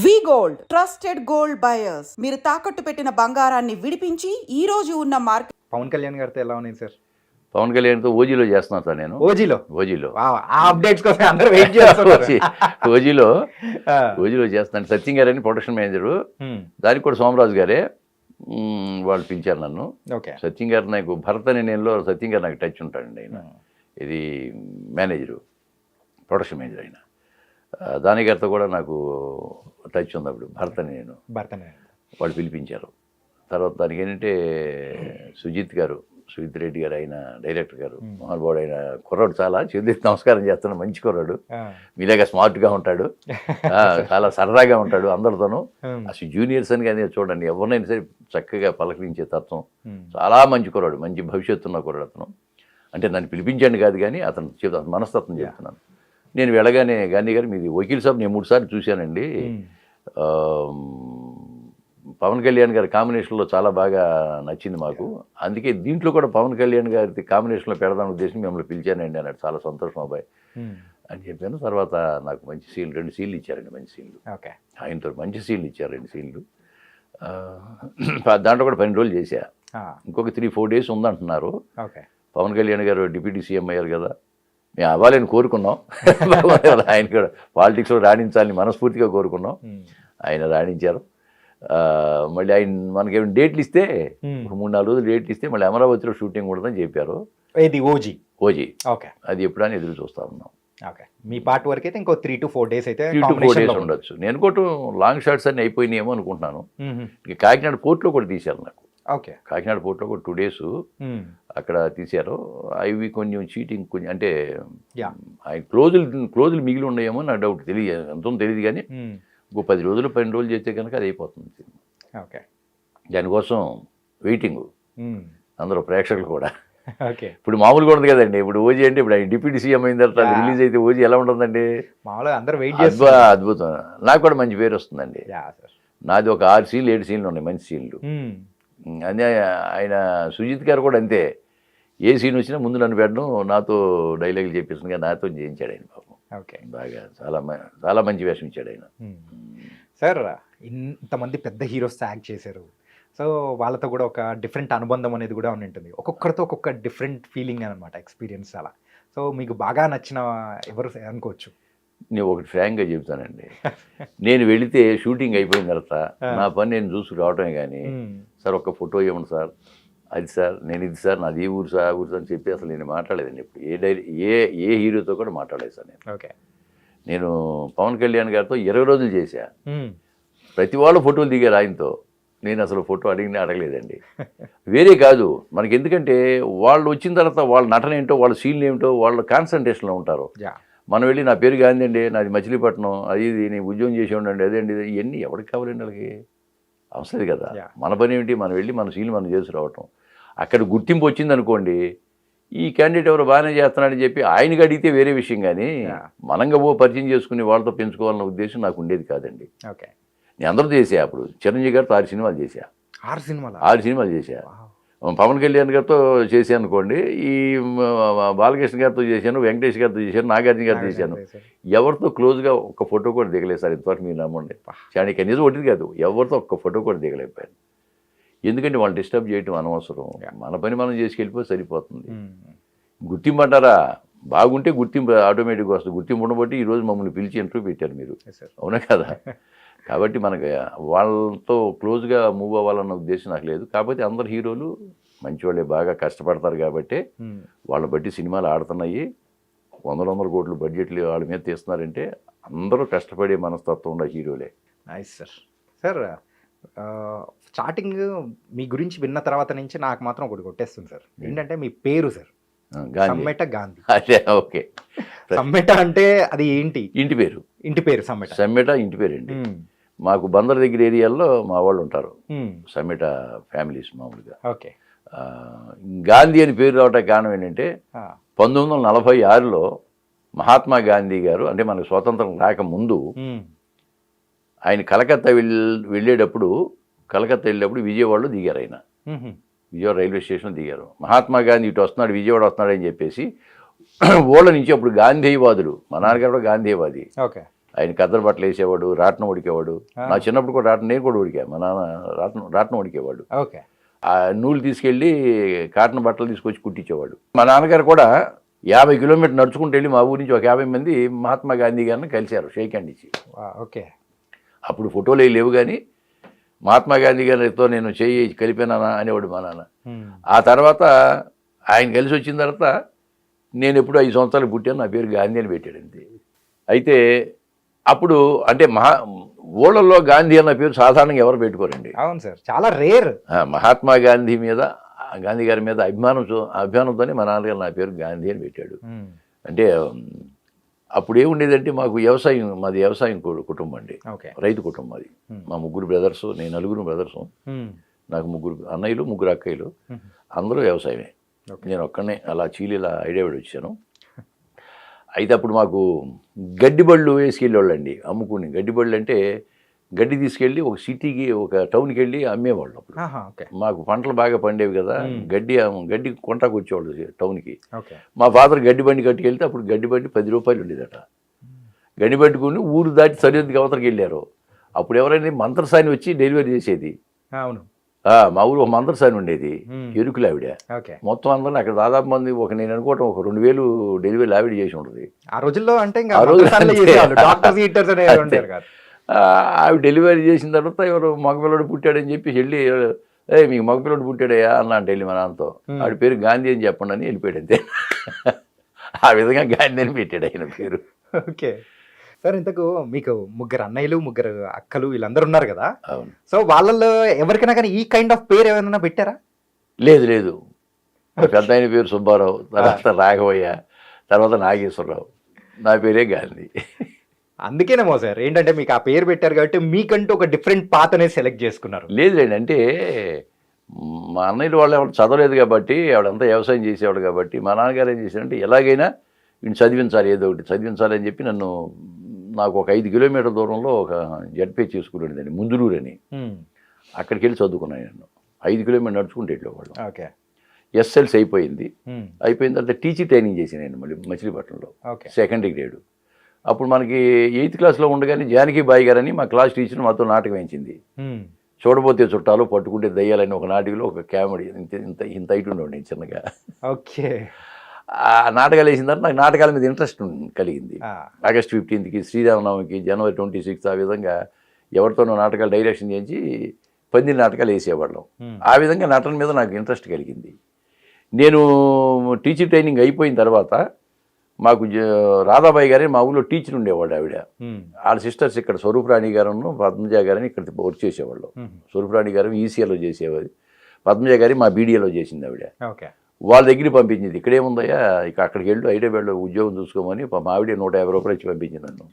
వి gold trusted gold buyers. మీరు తాకట్టు పెట్టిన బంగారాన్ని విడిపించి ఈ రోజు ఉన్న మార్కెట్. పవన్ కళ్యాణ్ గారితో ఎలా ఉన్నాయి సార్? పవన్ కళ్యాణ్తో ఓజీలో చేస్తున్నాను సార్ నేను. ఓజీలో ఆ అప్డేట్స్ కోసం అందరూ వెయిట్ చేస్తున్నారు. ఓజీలో చేస్తున్నాను. సత్యం గారు అని ప్రొడక్షన్ మేనేజరు, దానికి కూడా సోమరాజు గారే వాళ్ళు పిలిచారు నన్ను. సత్యం గారు నాకు భరత్ అనే నేనులో సత్యం గారు నాకు టచ్ ఉంటాడండి. ఆయన ఇది మేనేజరు, ప్రొడక్షన్ మేనేజర్ అయినా. దాని గారితో కూడా నాకు టచ్ ఉంది. అప్పుడు భరత్ అని నేను వాళ్ళు పిలిపించారు. తర్వాత దానికి ఏంటంటే సుజిత్ రెడ్డి గారు, ఆయన డైరెక్టర్ గారు, మహానుభావుడు అయిన కుర్రాడు, చాలా చేతులెత్తి నమస్కారం చేస్తున్నాడు. మంచి కుర్రాడు, మీలాగా స్మార్ట్గా ఉంటాడు, చాలా సరదాగా ఉంటాడు అందరితోనూ. అసలు జూనియర్స్ అని కానీ చూడండి, ఎవరినైనా సరే చక్కగా పలకరించే తత్వం, చాలా మంచి కుర్రాడు, మంచి భవిష్యత్తు ఉన్న కుర్రాడు అతను. అంటే నన్ను పిలిపించండి కాదు కానీ అతను మనస్తత్వం చెప్తున్నాను. నేను వెళ్ళగానే గాంధీ గారు, మీది వకీల్ సాబ్ నేను 3 సార్లు చూశానండి, పవన్ కళ్యాణ్ గారి కాంబినేషన్లో చాలా బాగా నచ్చింది మాకు, అందుకే దీంట్లో కూడా పవన్ కళ్యాణ్ గారి కాంబినేషన్లో పెడదాం ఉద్దేశం మిమ్మల్ని పిలిచానండి అన్నాడు. చాలా సంతోషం అబ్బాయి అని చెప్పాను. తర్వాత నాకు మంచి సీన్లు 2 సీన్లు ఇచ్చారండి, మంచి సీన్లు. ఆయనతో మంచి సీన్లు ఇచ్చారు, 2 సీన్లు. దాంట్లో కూడా 12 రోజులు చేశా. ఇంకొక 3-4 డేస్ ఉందంటున్నారు. పవన్ కళ్యాణ్ గారు డిప్యూటీ సీఎం అయ్యారు కదా, మేము అవ్వాలని కోరుకున్నాం. ఆయన కూడా పాలిటిక్స్లో రాణించాలని మనస్ఫూర్తిగా కోరుకున్నాం. ఆయన రాణించారు. మళ్ళీ ఆయన మనకేమైనా డేట్లు ఇస్తే, 3-4 రోజులు డేట్లు ఇస్తే మళ్ళీ అమరావతిలో షూటింగ్ ఉంటుందని చెప్పారు. ఓజీ అది ఎప్పుడని ఎదురు చూస్తా ఉన్నాం. మీ పార్ట్ వరకు అయితే ఇంకో 3 to 4 డేస్ అయితే 3 to 4 డేస్ ఉండొచ్చు. నేను కూడా లాంగ్ షాట్స్ అన్ని అయిపోయినాయేమో అనుకుంటున్నాను. ఇక కాకినాడ పోర్ట్లో కూడా తీశారు నాకు. కాకినాడ పోర్ట్లో కూడా 2 days అక్కడ తీశారు. అవి కొంచెం చీటింగ్, కొంచెం అంటే ఆయన క్లోజులు మిగిలి ఉన్నాయేమో నాకు డౌట్, ఎంతో తెలియదు కానీ ఇంకో 10 రోజులు 12 రోజులు చేస్తే కనుక అది అయిపోతుంది సినిమా. దానికోసం వెయిటింగ్ అందరూ ప్రేక్షకులు కూడా. ఇప్పుడు మామూలుగా ఉండదు కదండి. ఇప్పుడు ఓజీ అంటే ఇప్పుడు ఆయన డిప్యూటీ సీఎం అయిన తర్వాత రిలీజ్ అయితే ఓజీ ఎలా ఉంటుందండి? అద్భుతం. నాకు కూడా మంచి పేరు వస్తుందండి. నాది ఒక 6 సీన్లు 7 సీన్లు ఉన్నాయి, మంచి సీన్లు. అదే ఆయన సుజిత్ గారు కూడా అంతే, ఏ సీన్ వచ్చినా ముందు నన్ను పెట్టడం, నాతో డైలాగులు చెప్పేస్తుంది కానీ నాతో చేయించాడు ఆయన పాపం. బాగా చాలా మంచి వేషం ఇచ్చాడు ఆయన. సార్, ఇంతమంది పెద్ద హీరోస్ యాక్ట్ చేశారు, సో వాళ్ళతో కూడా ఒక డిఫరెంట్ అనుబంధం అనేది కూడా ఉంటుంది. ఒక్కొక్కరితో ఒక్కొక్క డిఫరెంట్ ఫీలింగ్ అనమాట, ఎక్స్పీరియన్స్ అలా. సో మీకు బాగా నచ్చిన ఎవరు అనుకోవచ్చు? నేను ఒకటి ఫ్రాంక్గా చెబుతానండి. నేను వెళితే షూటింగ్ అయిపోయిన తర్వాత నా పని నేను చూసుకు రావటమే కానీ, సార్ ఒక్క ఫోటో ఇవ్వండి సార్, అది సార్ నేను ఇది సార్ నాది ఈ ఊరు సార్, ఆ ఊరు సార్ అని చెప్పి అసలు నేను మాట్లాడలేదండి. ఇప్పుడు ఏ హీరోతో కూడా మాట్లాడలేదు సార్ నేను పవన్ కళ్యాణ్ గారితో 20 రోజులు చేశా. ప్రతి వాళ్ళు ఫోటోలు దిగారు ఆయనతో. నేను అసలు ఫోటో అడగలేదండి. వేరే కాదు మనకి, ఎందుకంటే వాళ్ళు వచ్చిన తర్వాత వాళ్ళ నటన ఏంటో, వాళ్ళ సీన్లు ఏమిటో, వాళ్ళ కాన్సన్ట్రేషన్లో ఉంటారు. మనం వెళ్ళి నా పేరు గాంధీ అండి, నాది మచిలీపట్నం, అది ఇది నేను ఉద్యోగం చేసి ఉండండి, అదేండి ఇవన్నీ ఎవరికి కావాలండి? వాళ్ళకి అవసరం కదా. మన పని ఏమిటి? మనం వెళ్ళి మన సీన్లు మనం చేసి రావటం. అక్కడ గుర్తింపు వచ్చింది అనుకోండి, ఈ క్యాండిడేట్ ఎవరు బాగానే చేస్తున్నాడని చెప్పి ఆయనకి అడిగితే వేరే విషయం, కానీ మనంగా పరిచయం చేసుకుని వాళ్ళతో పెంచుకోవాలన్న ఉద్దేశం నాకు ఉండేది కాదండి. నేను అందరూ చేసా. అప్పుడు చిరంజీవి గారితో 6 సినిమాలు చేశా. 6 సినిమాలు చేశా. పవన్ కళ్యాణ్ గారితో చేశాను అనుకోండి, ఈ బాలకృష్ణ గారితో చేశాను, వెంకటేష్ గారితో చేశాను, నాగార్జున గారితో చేశాను. ఎవరితో క్లోజ్గా ఒక్క ఫోటో కూడా దిగలేదు సార్ ఇంతవరకు. మీరు నమ్మండి, చాలా కనీసం ఒకటి కాదు, ఎవరితో ఒక్క ఫోటో కూడా దిగలేకపోయాను. ఎందుకంటే వాళ్ళు డిస్టర్బ్ చేయటం అనవసరం. మన పని మనం చేసుకెళ్ళిపోతే సరిపోతుంది. గుర్తింపు అంటారా? బాగుంటే గుర్తింపు ఆటోమేటిక్గా వస్తుంది. గుర్తింపు ఉండబట్టి ఈరోజు మమ్మల్ని పిలిచి ఇంటర్వ్యూ పెట్టారు మీరు, అవునా కదా? కాబట్టి మనకి వాళ్ళతో క్లోజ్గా మూవ్ అవ్వాలన్న ఉద్దేశం నాకు లేదు. కాకపోతే అందరు హీరోలు మంచివాళ్ళే, బాగా కష్టపడతారు కాబట్టి వాళ్ళని బట్టి సినిమాలు ఆడుతున్నాయి. 100 కోట్లు బడ్జెట్లు వాళ్ళ మీద తీస్తున్నారంటే అందరూ కష్టపడే మనస్తత్వం ఉన్న హీరోలే. Nice sir. స్టార్టింగ్ మీ గురించి విన్న తర్వాత నుంచి నాకు మాత్రం ఒకటి కొట్టేస్తుంది సార్. ఏంటంటే మీ పేరు సార్, సమ్మెట గాంధీ. ఓకే, సమ్మెట అంటే అది ఏంటి? ఇంటి పేరు సమ్మెట ఇంటి పేరు అండి. మాకు బందర్ దగ్గర ఏరియాల్లో మా వాళ్ళు ఉంటారు, సమ్మెట ఫ్యామిలీస్ మామూలుగా. గాంధీ అని పేరు రావడానికి కారణం ఏంటంటే 1946లో మహాత్మా గాంధీ గారు, అంటే మనకు స్వాతంత్రం రాకముందు, ఆయన కలకత్తా వెళ్ళేటప్పుడు విజయవాడలో దిగారు. ఆయన విజయవాడ రైల్వే స్టేషన్లో దిగారు. మహాత్మా గాంధీ ఇటు వస్తున్నాడు, విజయవాడ వస్తున్నాడు అని చెప్పేసి ఊళ్ళ నుంచి, అప్పుడు గాంధీవాదులు, మా నాన్నగారు కూడా గాంధీవాది, ఆయన కద్దరు బట్టలు వేసేవాడు, రాట్నం ఉడికేవాడు. నా చిన్నప్పుడు కూడా నేను కూడా ఉడికా. మా నాన్న రాట్నం ఉడికేవాడు. ఓకే. ఆ నూలు తీసుకెళ్ళి కాటన్ బట్టలు తీసుకొచ్చి కుట్టించేవాడు. మా నాన్నగారు కూడా 50 కిలోమీటర్లు నడుచుకుంటూ వెళ్ళి మా ఊరి నుంచి ఒక 50 మంది మహాత్మా గాంధీ గారిని కలిశారు షేక్ హ్యాండ్ ఇచ్చి. ఓకే. అప్పుడు ఫోటోలు ఏవి లేవు, కానీ మహాత్మా గాంధీ గారితో నేను చేయి కలిపానా అనేవాడు మా నాన్న. ఆ తర్వాత ఆయన కలిసి వచ్చిన తర్వాత నేను ఎప్పుడు 5 సంవత్సరాలు పుట్టాను, నా పేరు గాంధీ అని పెట్టాడు అంతే. అయితే అప్పుడు అంటే ఊళ్ళల్లో గాంధీ అన్న పేరు సాధారణంగా ఎవరు పెట్టుకోరండి. అవును సార్, చాలా రేర్. మహాత్మా గాంధీ గారి మీద అభిమానంతోనే మా నాన్నగారు నా పేరు గాంధీ అని పెట్టాడు. అంటే అప్పుడు ఏముండేదంటే మాది వ్యవసాయం కుటుంబం అండి, రైతు కుటుంబం అది. మా 3 బ్రదర్స్, నేను 4 బ్రదర్స్, నాకు 3 అన్నయ్యలు 3 అక్కయ్యలు, అందరూ వ్యవసాయమే. నేను ఒక్కనే అలా చీలీలా ఐడియావిడి వచ్చాను. అయితే అప్పుడు మాకు గడ్డి బళ్ళు వేసుకెళ్ళేవాళ్ళండి అమ్ముకుని. గడ్డి బళ్ళు అంటే గడ్డి తీసుకెళ్ళి ఒక సిటీకి, ఒక టౌన్కి వెళ్ళి అమ్మేవాళ్ళు. అప్పుడు మాకు పంటలు బాగా పండేవి కదా, గడ్డి కొంటాకు వచ్చేవాళ్ళు టౌన్కి. మా ఫాదర్ గడ్డి బండి కట్టుకెళ్తే అప్పుడు గడ్డి బండి 10 రూపాయలు ఉండేదట. గడ్డి పట్టుకుని ఊరు దాటి సరిహద్దుకి అవతలకి వెళ్ళారు. అప్పుడు ఎవరైనా మంత్రసాని వచ్చి డెలివరీ చేసేది. అవును, మా ఊరు ఒక మంత్రసాని ఉండేది, ఎరుకులు ఆవిడ. మొత్తం అందరూ అక్కడ దాదాపు మంది నేను అనుకోవటం ఒక 2000 డెలివరీ ఆవిడ చేసి ఉంటుంది ఆ రోజుల్లో. అంటే ఆవిడ డెలివరీ చేసిన తర్వాత ఎవరు మగపిల్లడు పుట్టాడని చెప్పి వెళ్ళి, మీకు మగపిల్లడు పుట్టాడయా అన్నా అంటే వెళ్ళి మా నాన్నతో, ఆవిడ పేరు గాంధీ అని చెప్పండి అని వెళ్ళిపోయాడు అంతే. ఆ విధంగా గాంధీ అని పెట్టాడు ఆయన పేరు. ఓకే సార్, ఇంతకు మీకు 3 అన్నయ్యలు 3 అక్కలు వీళ్ళందరూ ఉన్నారు కదా. అవును. సో వాళ్ళల్లో ఎవరికైనా కానీ ఈ కైండ్ ఆఫ్ పేరు ఏమైనా పెట్టారా? లేదు. పెద్ద ఆయన పేరు సుబ్బారావు, తర్వాత రాఘవయ్య, తర్వాత నాగేశ్వరరావు, నా పేరే గాంధీ. అందుకేనేమో సార్, ఏంటంటే మీకు ఆ పేరు పెట్టారు కాబట్టి మీకంటూ ఒక డిఫరెంట్ పాత్ అనేది సెలెక్ట్ చేసుకున్నారు. లేదులేండి, అంటే మా అన్నయ్యలు వాళ్ళు ఎవరు చదవలేదు కాబట్టి, ఆవిడంతా వ్యవసాయం చేసేవాడు కాబట్టి, మా నాన్నగారు ఏం చేశారంటే ఎలాగైనా వీడిని చదివించాలి, ఏదో ఒకటి చదివించాలి అని చెప్పి నాకు ఒక 5 కిలోమీటర్ల దూరంలో ఒక జడ్పీహెచ్ చేసుకునేదండి, ముందులూరు అని. అక్కడికి వెళ్ళి చదువుకున్నాను నేను. 5 కిలోమీటర్లు నడుచుకుంటే వెళ్ళేవాళ్ళు. ఓకే. ఎస్ఎల్సీ అయిపోయిన తర్వాత టీచర్ ట్రైనింగ్ చేశాను నేను మళ్ళీ మచిలీపట్నంలో, సెకండరీ గ్రేడ్. అప్పుడు మనకి 8th క్లాస్లో ఉండగానే జానకి బాయి గారని మా క్లాస్ టీచర్ మాతో నాటకం వేయించింది. చూడబోతే చుట్టాలు పట్టుకుంటే దయ్యాలని ఒక నాటికలో ఒక కామెడీ ఇంత హైట్ ఉండేవాడిని చిన్నగా. ఓకే. ఆ నాటకాలు వేసిన తర్వాత నాకు నాటకాల మీద ఇంట్రెస్ట్ కలిగింది. ఆగస్ట్ 15కి, శ్రీరామనవమికి, జనవరి 26 ఆ విధంగా ఎవరితోనో నాటకాలు డైరెక్షన్ చేయించి 10 నాటకాలు వేసేవాళ్ళం. ఆ విధంగా నటన మీద నాకు ఇంట్రెస్ట్ కలిగింది. నేను టీచర్ ట్రైనింగ్ అయిపోయిన తర్వాత మాకు రాధాబాయి గారే మా ఊళ్ళో టీచర్ ఉండేవాడు. ఆవిడ వాళ్ళ సిస్టర్స్ ఇక్కడ స్వరూపరాణి గారును పద్మజ గారని ఇక్కడ వర్క్ చేసేవాళ్ళు. స్వరూపరాణి గారు ఈసీఆర్లో చేసేవారు, పద్మజ గారి మా బీడీఏలో చేసింది ఆవిడ. వాళ్ళ దగ్గరికి పంపించింది. ఇక్కడేముందయ్యా, ఇక అక్కడికి వెళ్ళు, హైదరాబాద్లో ఉద్యోగం చూసుకోమని మా ఆవిడ 150 రూపాయలు ఇచ్చి పంపించింది నన్ను.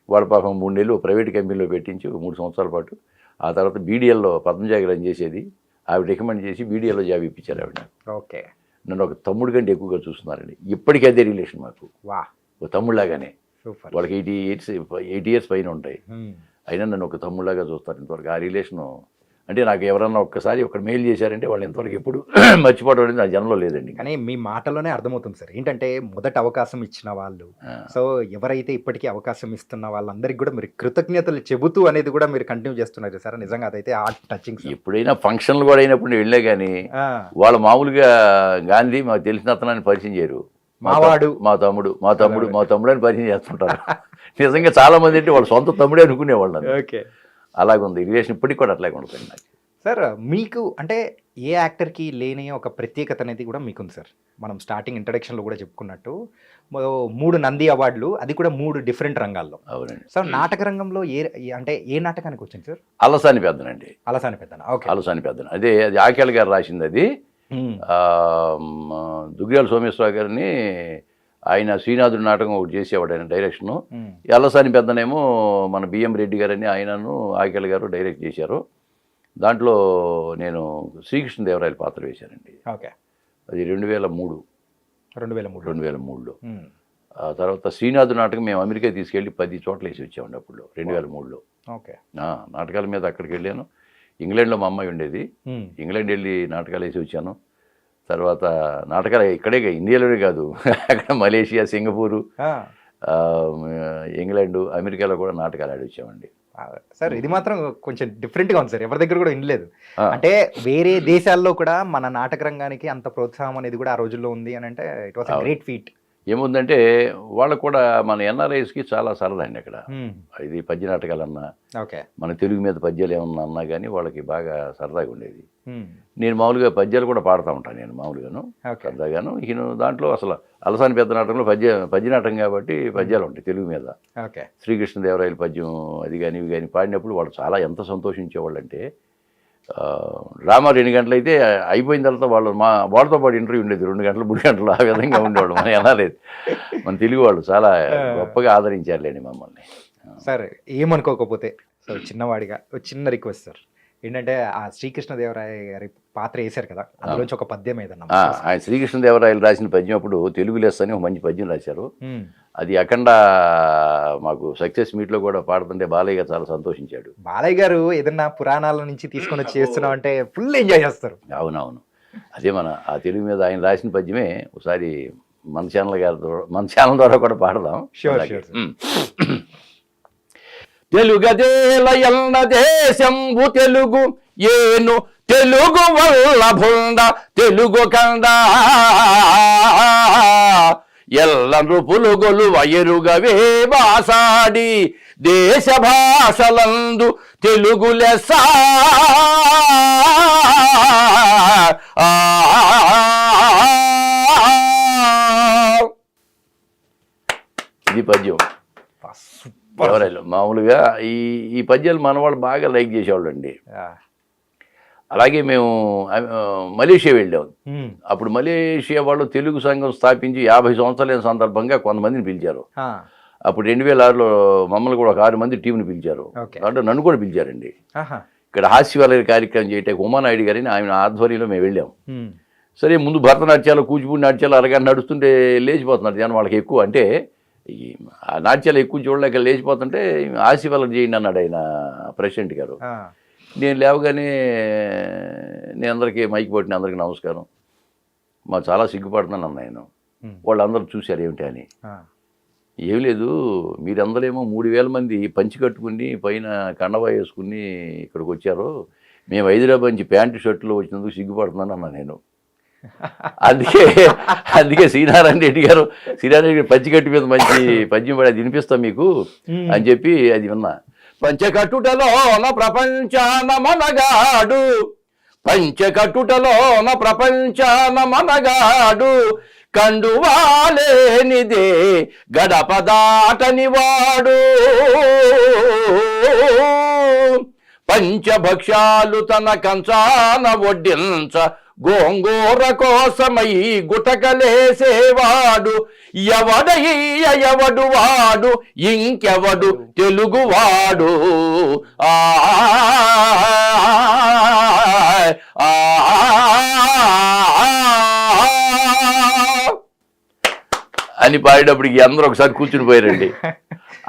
వాళ్ళ పాపం 3 నెలలు ప్రైవేట్ కంపెనీలో పెట్టించి 3 సంవత్సరాల పాటు. ఆ తర్వాత బీడీఎల్లో పద్మజ గారు అని చేసేది, ఆవిడ రికమెండ్ చేసి బీడీఎల్లో జాబ్ ఇప్పించారు ఆవిడ. ఓకే. నన్ను ఒక తమ్ముడు కంటే ఎక్కువగా చూస్తున్నారండి. ఇప్పటికీ అదే రిలేషన్ మాకు, ఒక తమ్ముళ్ళలాగానే. వాళ్ళకి 8 ఇయర్స్ పైన ఉంటాయి, అయినా నన్ను ఒక తమ్ముళ్ళలాగా చూస్తారు. ఇంతవరకు ఆ రిలేషను అంటే నాకు ఎవరన్నా ఒక్కసారి ఒకటి మెయిల్ చేశారంటే వాళ్ళు ఎంతవరకు ఎప్పుడు మర్చిపోవడం అనేది నా జనంలో లేదండి. కానీ మీ మాటలోనే అర్థమవుతుంది సార్, ఏంటంటే మొదట అవకాశం ఇచ్చిన వాళ్ళు, సో ఎవరైతే ఇప్పటికీ అవకాశం ఇస్తున్న వాళ్ళందరికీ కూడా మీరు కృతజ్ఞతలు చెబుతూ అనేది కూడా మీరు కంటిన్యూ చేస్తున్నారు సార్. నిజంగా అదైతే హార్ట్ టచింగ్. ఎప్పుడైనా ఫంక్షన్లు కూడా అయినప్పుడు వెళ్ళే కానీ వాళ్ళు మామూలుగా గాంధీ మాకు తెలిసిన అతనాన్ని పరిచయం చేయరు. మావాడు, మా తమ్ముడు అని పరిచయం చేస్తుంటారు. నిజంగా చాలా మంది అంటే వాళ్ళు సొంత తమ్ముడే అనుకునేవాళ్ళు. ఓకే. అలాగుంది రిలేషన్, ఇప్పటికి కూడా అట్లాగే ఉంటుంది నాకు. సార్ మీకు అంటే ఏ యాక్టర్కి లేని ఒక ప్రత్యేకత అనేది కూడా మీకుంది సార్. మనం స్టార్టింగ్ ఇంట్రడక్షన్లో కూడా చెప్పుకున్నట్టు 3 నంది అవార్డులు, అది కూడా 3 డిఫరెంట్ రంగాల్లో. అవునండి సార్. నాటక రంగంలో ఏ నాటకానికి వచ్చింది సార్? అలసాని పెద్దనండి. అలసాని పెద్దన. ఓకే. అలసాని పెద్దన అది ఆకేళ గారు రాసింది. అది దుగ్గ్యాల సోమేశ్వరరావు గారిని ఆయన శ్రీనాథుడి నాటకం ఒకటి చేసేవాడు ఆయన డైరెక్షను. అలసాని పెద్దనేమో మన బిఎం రెడ్డి గారని ఆయనను ఆకేళ గారు డైరెక్ట్ చేశారు. దాంట్లో నేను శ్రీకృష్ణదేవరాయల పాత్ర వేశానండి. ఓకే. అది 2003లో. ఆ తర్వాత శ్రీనాథుడి నాటకం మేము అమెరికా తీసుకెళ్ళి 10 చోట్ల వేసి వచ్చామండి అప్పుడు 2003లో. ఓకే. నాటకాల మీద అక్కడికి వెళ్ళాను. ఇంగ్లాండ్లో మా అమ్మాయి ఉండేది, ఇంగ్లాండ్ వెళ్ళి నాటకాలు వేసి వచ్చాను. తర్వాత నాటకాలు ఇక్కడే ఇండియాలోనే కాదు, అక్కడ మలేషియా, సింగపూరు, ఇంగ్లాండ్, అమెరికాలో కూడా నాటకాలు ఆడి వచ్చామండి. సార్ ఇది మాత్రం కొంచెం డిఫరెంట్గా ఉంది సార్, ఎవరి దగ్గర కూడా వినలేదు. ఆ. అంటే వేరే దేశాల్లో కూడా మన నాటక రంగానికి అంత ప్రోత్సాహం అనేది కూడా ఆ రోజుల్లో ఉంది అని అంటే ఇట్ వాస్ గ్రేట్ ఫీట్. ఏముందంటే వాళ్ళకు కూడా మన ఎన్ఆర్ఐస్కి చాలా సరదా అండి అక్కడ. ఇది పద్య నాటకాలన్నా, ఓకే. మన తెలుగు మీద పద్యాలు ఏమన్నా అన్నా కానీ వాళ్ళకి బాగా సరదాగా ఉండేది. నేను మామూలుగా పద్యాలు కూడా పాడుతూ ఉంటాను, నేను మామూలుగాను సరదాగాను. ఈయన దాంట్లో అసలు అలసాని పెద్ద నాటకంలో పద్యనాటకం కాబట్టి పద్యాలు ఉంటాయి తెలుగు మీద. ఓకే. శ్రీకృష్ణదేవరాయల పద్యం అది కానీ ఇవి కానీ పాడినప్పుడు వాళ్ళు చాలా ఎంత సంతోషించేవాళ్ళు అంటే, డ్రామా 2 గంటలు అయితే అయిపోయిన తర్వాత వాళ్ళతో పాటు ఇంటర్వ్యూ ఉండేది 2 గంటలు 3 గంటలు, ఆ విధంగా ఉండేవాళ్ళు. మన ఎలా లేదు, మన తెలుగు వాళ్ళు చాలా గొప్పగా ఆదరించారులేండి మమ్మల్ని. సార్ ఏమనుకోకపోతే సో చిన్నవాడిగా చిన్న రిక్వెస్ట్ సార్, ఏంటంటే ఆ శ్రీకృష్ణదేవరాయ గారి పాత్ర వేశారు కదా, అందులోంచి ఒక పద్యం ఏదన్నా. ఆయన శ్రీకృష్ణదేవరాయలు రాసిన పద్యం అప్పుడు తెలుగు లెస్ అని ఒక మంచి పద్యం రాశారు. అది అఖండ మాకు సక్సెస్ మీట్లో కూడా పాడుతుంటే బాలయ్య గారు చాలా సంతోషించాడు. బాలయ్య గారు ఏదన్నా పురాణాల నుంచి తీసుకొని వచ్చి చేస్తున్నాం అంటే ఫుల్ ఎంజాయ్ చేస్తారు. అవునవును, అదే ఆ తెలుగు మీద ఆయన రాసిన పద్యమే ఒకసారి మన ఛానల్ ద్వారా కూడా పాడదాం. తెలుగదేలయన్న దేశంబు తెలుగు ఏను తెలుగు వల్ల భుండ తెలుగు కండ ఎల్ల నృపులుగొలు వయరుగవే బాసాడి దేశ భాషలందు తెలుగు లెస్స. ఇది పద్యం. ఎవరైనా మామూలుగా ఈ పద్యాలు మన వాళ్ళు బాగా లైక్ చేసేవాళ్ళు అండి. అలాగే మేము మలేషియా వెళ్ళాం. అప్పుడు మలేషియా వాళ్ళు తెలుగు సంఘం స్థాపించి 50 సంవత్సరాలైన సందర్భంగా కొంతమందిని పిలిచారు. అప్పుడు 2006లో మమ్మల్ని కూడా ఒక 6 మంది టీంని పిలిచారు. అంటే నన్ను కూడా పిలిచారండి. ఇక్కడ హాస్యవాలయ కార్యక్రమం చేయటానికి ఉమానాయుడు గారిని ఆయన ఆధ్వర్యంలో మేము వెళ్ళాం. సరే, ముందు భరతనాట్యాలు, కూచిపూడి నాట్యాలు అరగంట నడుస్తుంటే లేచిపోతున్నారు జనం. వాళ్ళకి ఎక్కువ అంటే ఆ నాట్యాలు ఎక్కువ చూడలేక లేచిపోతుంటే హాస్యవాలయం చేయండి అన్నాడు ఆయన ప్రెసిడెంట్ గారు. నేను లేవగానే నేను అందరికీ మైకి పట్టిన అందరికీ నమస్కారం, మా చాలా సిగ్గుపడుతున్నాను అన్న ఆయన. వాళ్ళందరూ చూశారు ఏమిటి అని. ఏం లేదు, మీరందరేమో 3000 మంది పంచి కట్టుకుని పైన కండవా వేసుకుని ఇక్కడికి వచ్చారు, మేము హైదరాబాద్ నుంచి ప్యాంటు షర్టులో వచ్చినందుకు సిగ్గుపడుతున్నాను అన్నా నేను. అందుకే శ్రీనారాయణ రెడ్డి గారు పంచికట్టు మీద మంచి పద్యం పడి అది వినిపిస్తాం మీకు అని చెప్పి అది విన్నా. పంచకట్టుటలోన ప్రపంచాన మనగాడు, పంచకట్టుటలోన ప్రపంచాన మనగాడు, కండువాలేనిదే గడప దాటని వాడు, పంచభక్ష్యాలు తన కంచాన వడ్డించ గోంగూర కోసమై గుటకలేసేవాడు, ఎవడు వాడు ఇంకెవడు తెలుగువాడు. అని పాడేటప్పటికి అందరూ ఒకసారి కూర్చుని పోయారండి.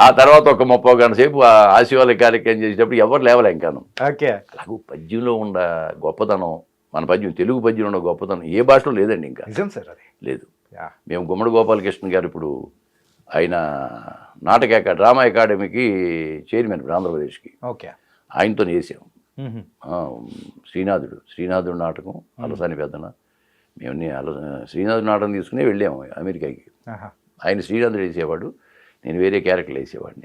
ఆ తర్వాత ఒక 30 గంటల సేపు ఆశీర్వాద కార్యక్రమం చేసేటప్పుడు ఎవరు లేవలే ఇంకాను. అలాగూ పద్యంలో ఉన్న గొప్పతనం, మన పద్యం తెలుగు పద్యంలో ఉన్న గొప్పతనం ఏ భాషలో లేదండి ఇంకా. లేదు. మేము గుమ్మడి గోపాలకృష్ణ గారు ఇప్పుడు ఆయన డ్రామా అకాడమీకి చైర్మన్ ఇప్పుడు ఆంధ్రప్రదేశ్కి. ఆయనతో చేసాం. శ్రీనాథుడు నాటకం, అలసాని పెద్దన, మేము శ్రీనాథుడు నాటకం తీసుకుని వెళ్ళాము అమెరికాకి. ఆయన శ్రీనాథుడు వేసేవాడు, నేను వేరే క్యారెక్టర్లు వేసేవాడిని.